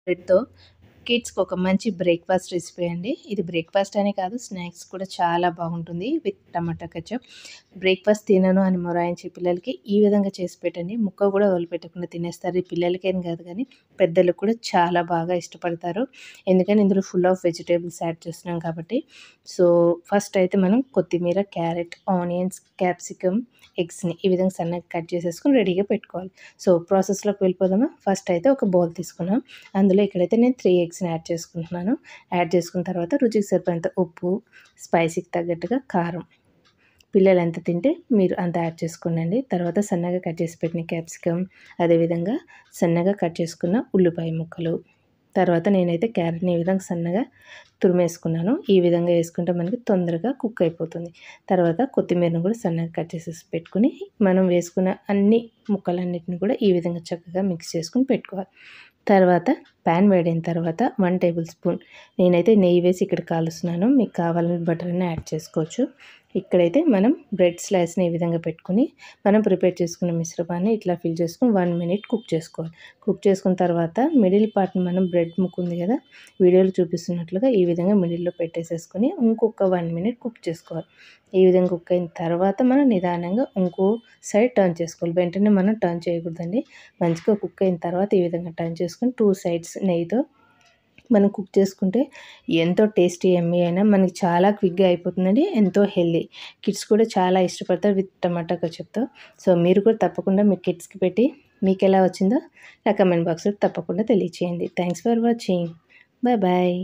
బ్రెడ్‌తో కిడ్స్‌కి ఒక మంచి బ్రేక్‌ఫాస్ట్ రెసిపీ అండి. ఇది బ్రేక్‌ఫాస్ట్ అనే కాదు, స్నాక్స్ కూడా చాలా బాగుంటుంది విత్ టమాటా కెచప్. బ్రేక్‌ఫాస్ట్ తినను అని మొరాయించే పిల్లలకి ఈ విధంగా చేసి పెట్టండి. ముక్క కూడా వదిలిపెట్టకుండా తినేస్తారు. ఈ పిల్లలకేం కాదు కానీ పెద్దలకు కూడా చాలా బాగా ఇష్టపడతారు. ఎందుకంటే ఇందులో ఫుల్ ఆఫ్ వెజిటబుల్స్ యాడ్ చేస్తున్నాం కాబట్టి. సో, ఫస్ట్ అయితే మనం కొత్తిమీర, క్యారెట్, ఆనియన్స్, క్యాప్సికమ్, ఎగ్స్‌ని ఈ విధంగా సన్నగా కట్ చేసేసుకొని రెడీగా పెట్టుకోవాలి. సో, ప్రాసెస్‌లోకి వెళ్ళిపోదామా? ఫస్ట్ అయితే ఒక బౌల్ తీసుకున్నాం. అందులో ఇక్కడైతే నేను 3 ఎగ్స్‌ని యాడ్ చేసుకుంటున్నాను. యాడ్ చేసుకున్న తర్వాత రుచికి సరిపోయేంత ఉప్పు, స్పైసీకి తగ్గట్టుగా కారం. పిల్లలు ఎంత తింటే మీరు అంత యాడ్ చేసుకోండి. తర్వాత సన్నగా కట్ చేసి పెట్టిన క్యాప్సికమ్, అదేవిధంగా సన్నగా కట్ చేసుకున్న ఉల్లిపాయ ముక్కలు. తర్వాత నేనైతే క్యారెట్‌ని ఈ విధంగా సన్నగా తురిమేసుకున్నాను. ఈ విధంగా వేసుకుంటే మనకి తొందరగా కుక్ అయిపోతుంది. తర్వాత కొత్తిమీరను కూడా సన్నగా కట్ చేసేసి పెట్టుకొని, మనం వేసుకున్న అన్ని ముక్కలన్నిటిని కూడా ఈ విధంగా చక్కగా మిక్స్ చేసుకొని పెట్టుకోవాలి. తర్వాత ప్యాన్ వేడైన తర్వాత 1 టేబుల్ స్పూన్ నేనైతే నెయ్యి వేసి ఇక్కడ కాలుస్తున్నాను. మీకు కావాలంటే బటర్ అయినా యాడ్ చేసుకోవచ్చు. ఇక్కడైతే మనం బ్రెడ్ స్లైస్‌ని ఈ విధంగా పెట్టుకొని, మనం ప్రిపేర్ చేసుకున్న మిశ్రమాన్ని ఇట్లా ఫిల్ చేసుకొని 1 మినిట్ కుక్ చేసుకోవాలి. కుక్ చేసుకున్న తర్వాత మిడిల్ పార్ట్‌ని మనం బ్రెడ్ ముక్క ఉంది కదా, వీడియోలో చూపిస్తున్నట్లుగా ఈ విధంగా మిడిల్‌లో పెట్టేసేసుకొని ఇంకొక 1 మినిట్ కుక్ చేసుకోవాలి. ఈ విధంగా కుక్ అయిన తర్వాత మనం నిదానంగా ఇంకో సైడ్ టర్న్ చేసుకోవాలి. వెంటనే మనం టర్న్ చేయకూడదండి. మంచిగా కుక్ అయిన తర్వాత ఈ విధంగా టర్న్ చేసుకొని 2 సైడ్స్ నెయ్యితో మనం కుక్ చేసుకుంటే ఎంతో టేస్టీ యమ్మీ అయినా మనకి చాలా క్విక్‌గా అయిపోతుందండి. ఎంతో హెల్తీ. కిడ్స్ కూడా చాలా ఇష్టపడతారు విత్ టమాటా కెచప్‌తో. సో, మీరు కూడా తప్పకుండా మీ కిడ్స్‌కి పెట్టి మీకెలా వచ్చిందో నా కామెంట్ బాక్స్‌లో తప్పకుండా తెలియచేయండి. Thanks for watching. Bye bye.